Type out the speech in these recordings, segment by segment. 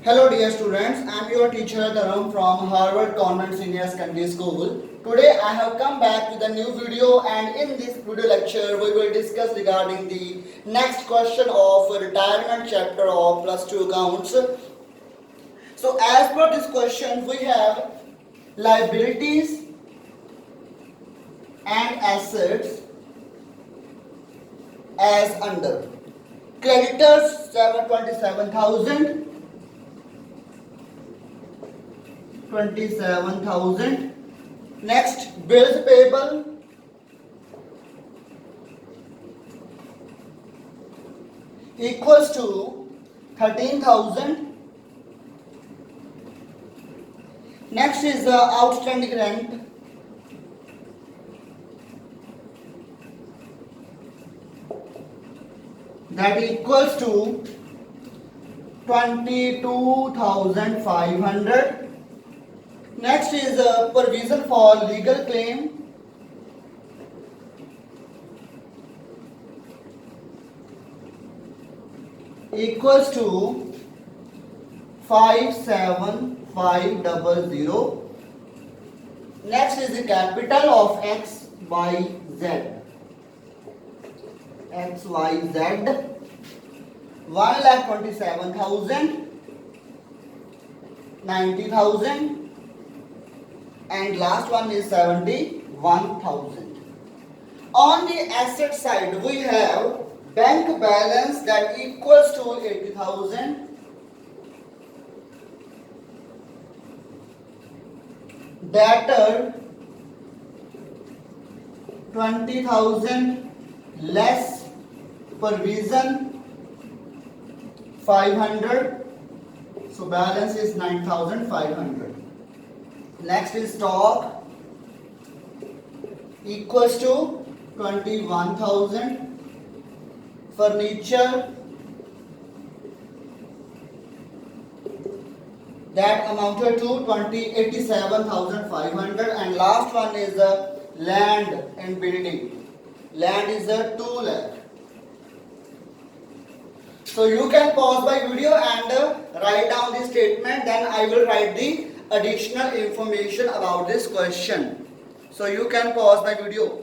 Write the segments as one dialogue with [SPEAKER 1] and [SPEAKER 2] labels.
[SPEAKER 1] Hello dear students, I am your teacher Dharam from Harvard Convent Senior Secondary School. Today I have come back with a new video, and in this video lecture we will discuss regarding the next question of retirement chapter of plus 2 accounts. So as per this question we have liabilities and assets as under. Creditors 27,000. Next, bills payable equals to 13,000. Next is the outstanding rent. That equals to 22,500. Next is a provision for legal claim. Equals to 57500. Next is the capital of XYZ. XYZ 1,27,000, 90,000. And last one is 71,000. On the asset side, we have bank balance that equals to 80,000. Debtor 20,000 less provision 500. So balance is 9,500. Next is stock equals to 21,000. Furniture that amounted to 87,500. And last one is the land and building. Land is a 2 lakh. So you can pause my video and write down the statement. Then I will write the additional information about this question. So you can pause my video.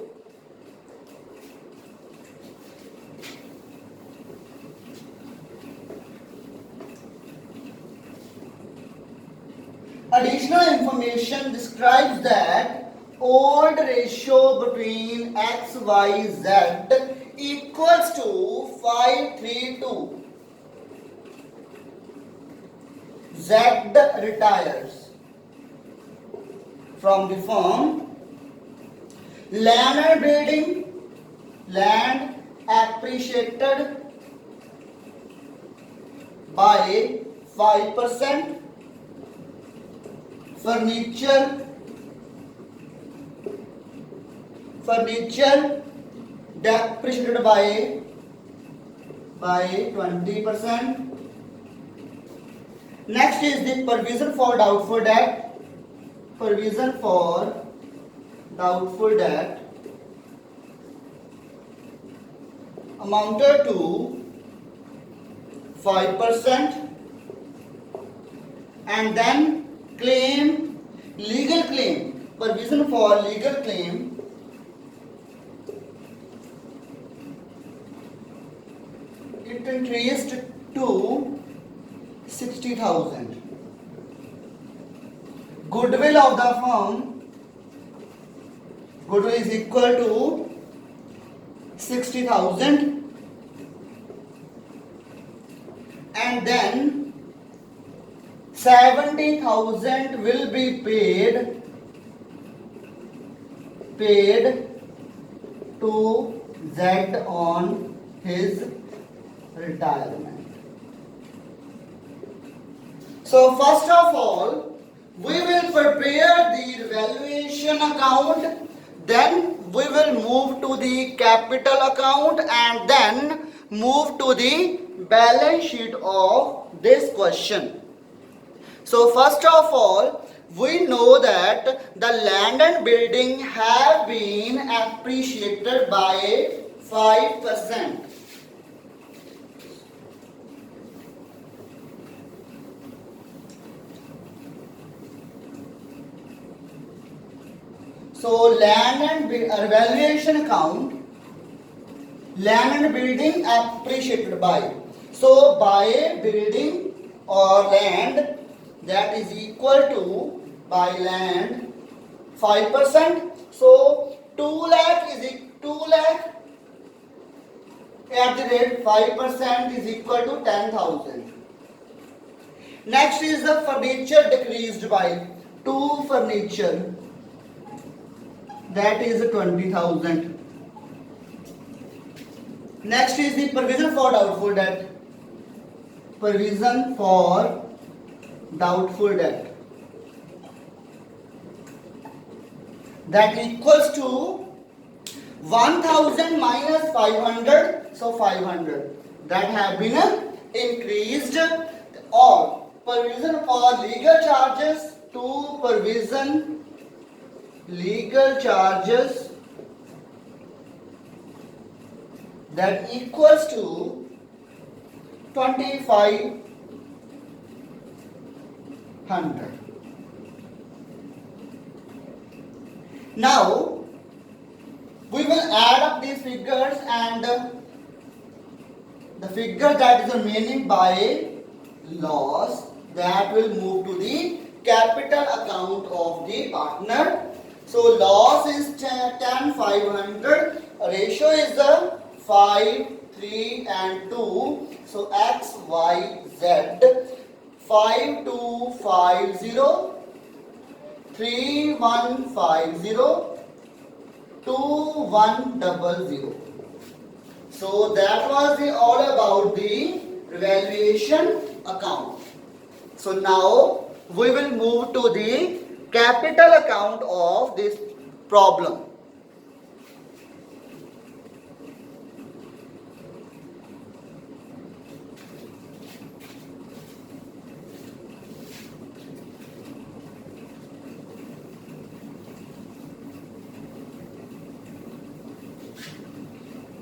[SPEAKER 1] Additional information describes that old ratio between XYZ equals to 5:3:2. Z retires from the firm. Land and building, land appreciated by 5%. Furniture depreciated by 20%. Next is the provision for doubtful debt. Provision for doubtful debt amounted to 5%. And then claim, legal claim, provision for legal claim it increased to 60,000. Goodwill of the firm, goodwill is equal to 60,000. And then 70,000 will be paid to Z on his retirement. So first of all, we will prepare the valuation account, then we will move to the capital account, and then move to the balance sheet of this question. So first of all, we know that the land and building have been appreciated by 5%. So land and valuation account, land and building appreciated by. So buy building or land, that is equal to buy land 5%. So 2 lakh is 2 lakh at the rate 5% is equal to 10,000. Next is the furniture decreased by 2 furniture, that is 20,000. Next is the provision for doubtful debt. Provision for doubtful debt, that equals to 1000 minus 500, so 500 that have been increased. Or provision for legal charges, to provision legal charges, that equals to 2500. Now we will add up these figures, and the figure that is remaining by loss, that will move to the capital account of the partner. So loss is 10,500. Ratio is the 5, 3 and 2. So X, Y, Z. 5250, 3150, 2100. So that was all about the valuation account. So now we will move to the capital account of this problem.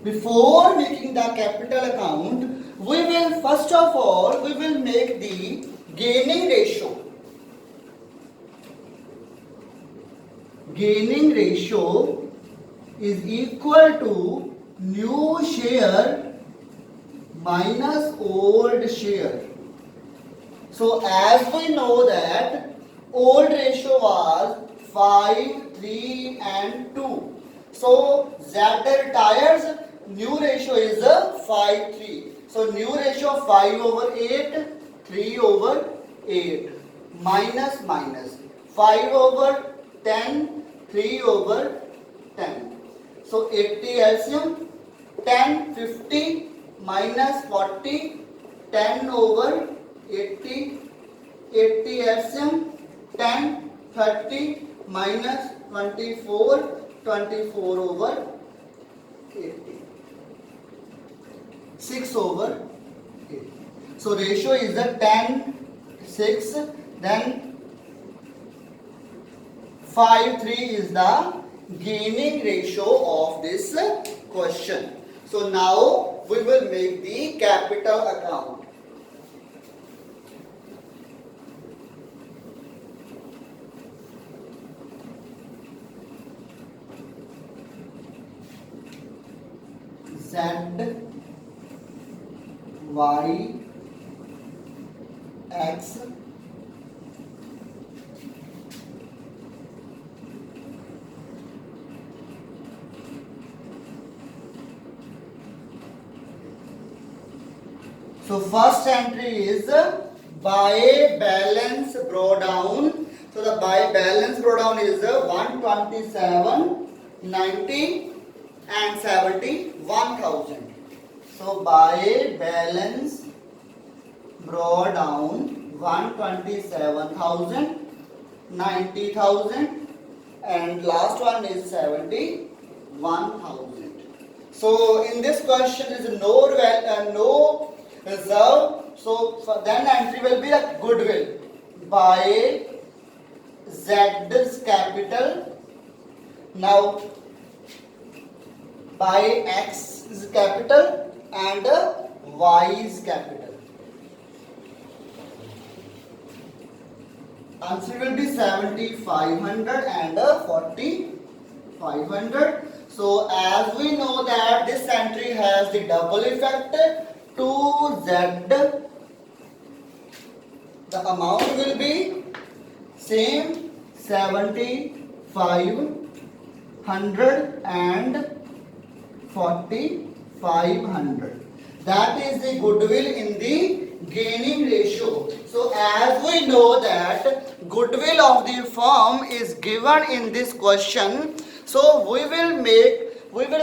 [SPEAKER 1] Before making the capital account, we will first of all make the gaining ratio. Gaining ratio is equal to new share minus old share. So as we know that old ratio was 5, 3 and 2. So Z retires, new ratio is 5, 3. So new ratio 5 over 8, 3 over 8, minus 5 over 10, 3 over 10. So 80 LCM, 10, 50 minus 40, 10 over 80, 80 LCM, 10, 30 minus 24, 24 over 80. 6 over 8. So ratio is the 10, 6, then 5, 3 is the gaining ratio of this question. So now we will make the capital account. Z, Y, X, so first entry is buy balance brought down. So the buy balance brought down is 127, 90 and 70, 1000. So buy balance brought down 127,000, 90,000 and last one is 71,000. So in this question is no reserve. So then entry will be a goodwill. By Z's capital. Now by X is capital and Y is capital. Answer will be 7,500 and 40,000. 500. So as we know that this entry has the double effect, 2Z, the amount will be same 7500 and 4500. That is the goodwill in the gaining ratio. So as we know that goodwill of the firm is given in this question, so we will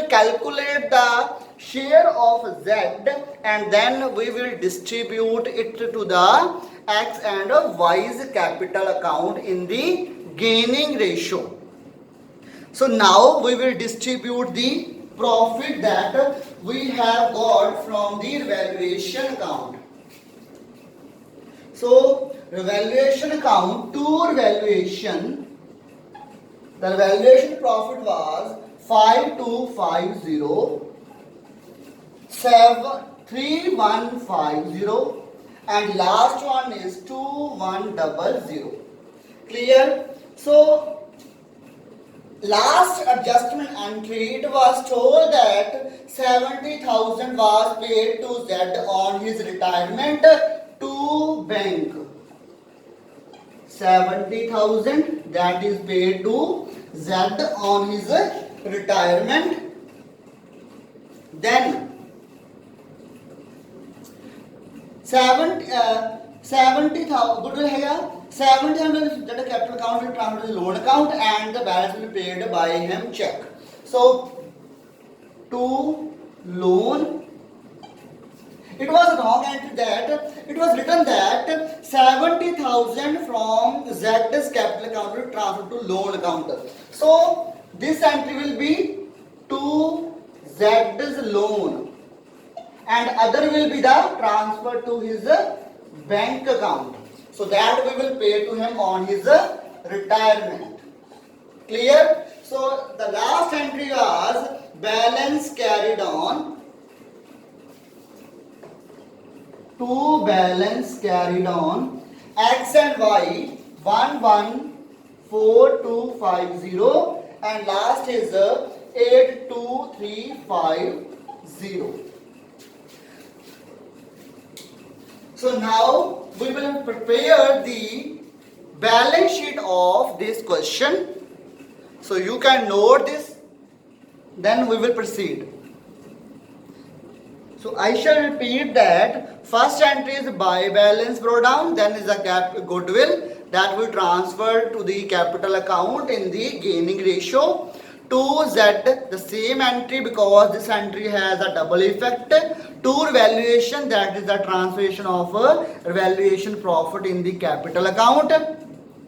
[SPEAKER 1] calculate the share of Z and then we will distribute it to the X and Y's capital account in the gaining ratio. So now we will distribute the profit that we have got from the revaluation account. So revaluation account to revaluation, the revaluation profit was 5250, 3150 and last one is 2100. Clear? So last adjustment entry, it was told that 70,000 was paid to Z on his retirement to bank. 70,000 that is paid to Z on his retirement. Then 70,000 goodwill है 70,000 that capital account will transfer to the loan account and the balance will be paid by him check. So to loan, it was wrong entry that it was written that 70,000 from Z's capital account will transfer to loan account. So this entry will be to Z's loan and other will be the transfer to his bank account. So that we will pay to him on his retirement. Clear? So the last entry was balance carried on. To balance carried on X and Y 114250 and last is 82350. So now we will prepare the balance sheet of this question. So you can note this, then we will proceed. So I shall repeat that first entry is buy balance brought down, then is a goodwill that will transfer to the capital account in the gaining ratio. To Z, the same entry because this entry has a double effect. To revaluation, that is the translation of a revaluation profit in the capital account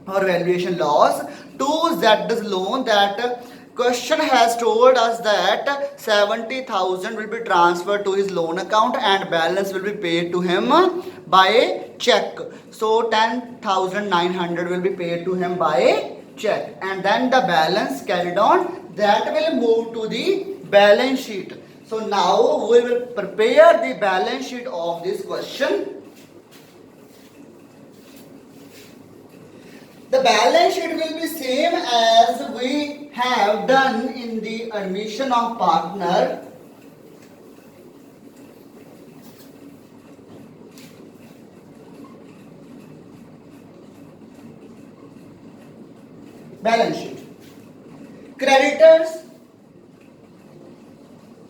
[SPEAKER 1] or valuation loss. To Z's loan, that question has told us that 70,000 will be transferred to his loan account and balance will be paid to him by a check. So 10,900 will be paid to him by a check and then the balance carried on that will move to the balance sheet. So now we will prepare the balance sheet of this question. The balance sheet will be same as we have done in the admission of partner. Balance sheet. Creditors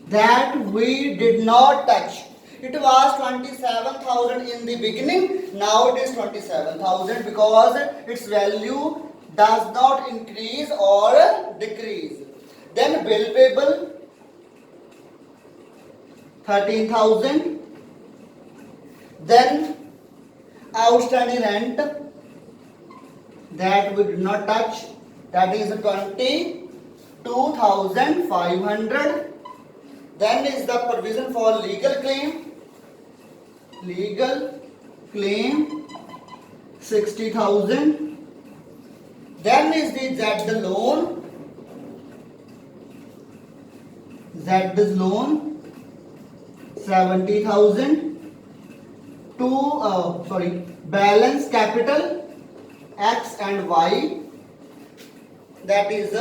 [SPEAKER 1] that we did not touch. It was 27,000 in the beginning, now it is 27,000 because its value does not increase or decrease. Then bill payable 13,000. Then outstanding rent that we did not touch, that is 22,500. Then is the provision for legal claim. Legal claim 60,000. Then is the Z loan. Z's loan 70,000. Balance capital X and Y, that is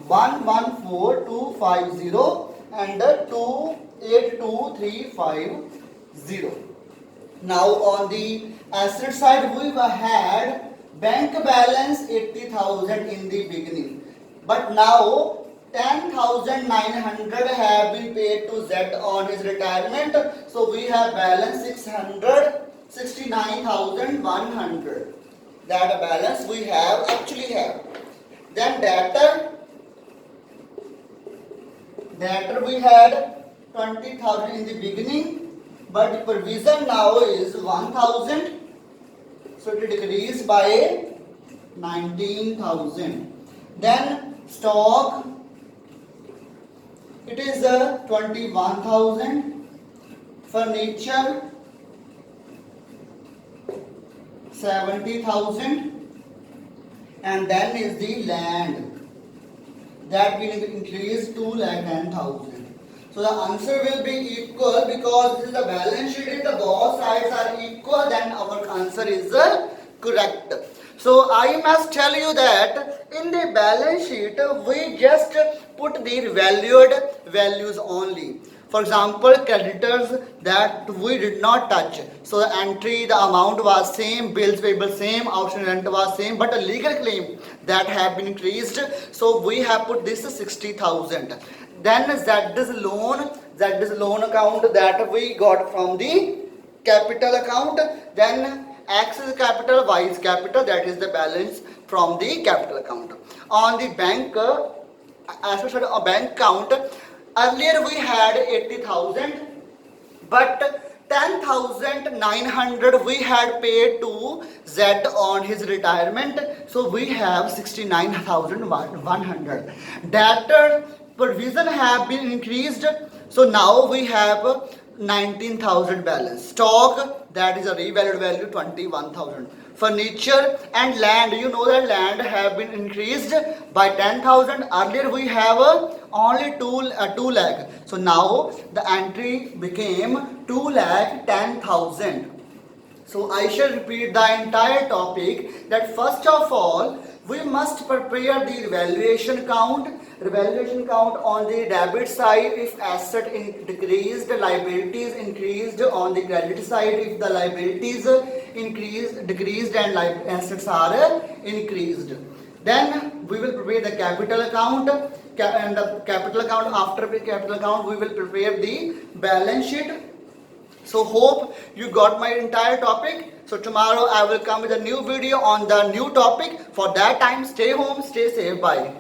[SPEAKER 1] 114250 and 282350. Now on the asset side, we had bank balance 80,000 in the beginning, but now 10,900 have been paid to Z on his retirement, so we have balance 669,100. That balance we have actually have. Then debtor we had 20,000 in the beginning, but the provision now is 1,000, so it decreased by 19,000. Then stock, it is 21,000. Furniture 70,000, and then is the land that will increase 2,10,000. So the answer will be equal because this is the balance sheet. If the both sides are equal, then our answer is correct. So I must tell you that in the balance sheet we just put the valued values only. For example, creditors that we did not touch. So the entry, the amount was same, bills payable same, outstanding rent was same, but a legal claim that have been increased. So we have put this 60,000. Then that is loan account that we got from the capital account. Then X is capital, Y is capital, that is the balance from the capital account. On the bank, as I said, a bank account, earlier we had 80,000, but 10,900 we had paid to Z on his retirement, so we have 69,100. Debtor provision have been increased, so now we have 19,000 balance. Stock, that is a revalued value, 21,000. Furniture and land, you know that land have been increased by 10,000. Earlier we have only 2 lakh. So now the entry became 2,10,000. So I shall repeat the entire topic, that first of all we must prepare the revaluation account. Revaluation account on the debit side if asset decreased, liabilities increased. On the credit side if the liabilities decreased and assets are increased. Then we will prepare the capital account, and the capital account, after the capital account we will prepare the balance sheet. So hope you got my entire topic. So tomorrow I will come with a new video on the new topic. For that time, stay home, stay safe, bye.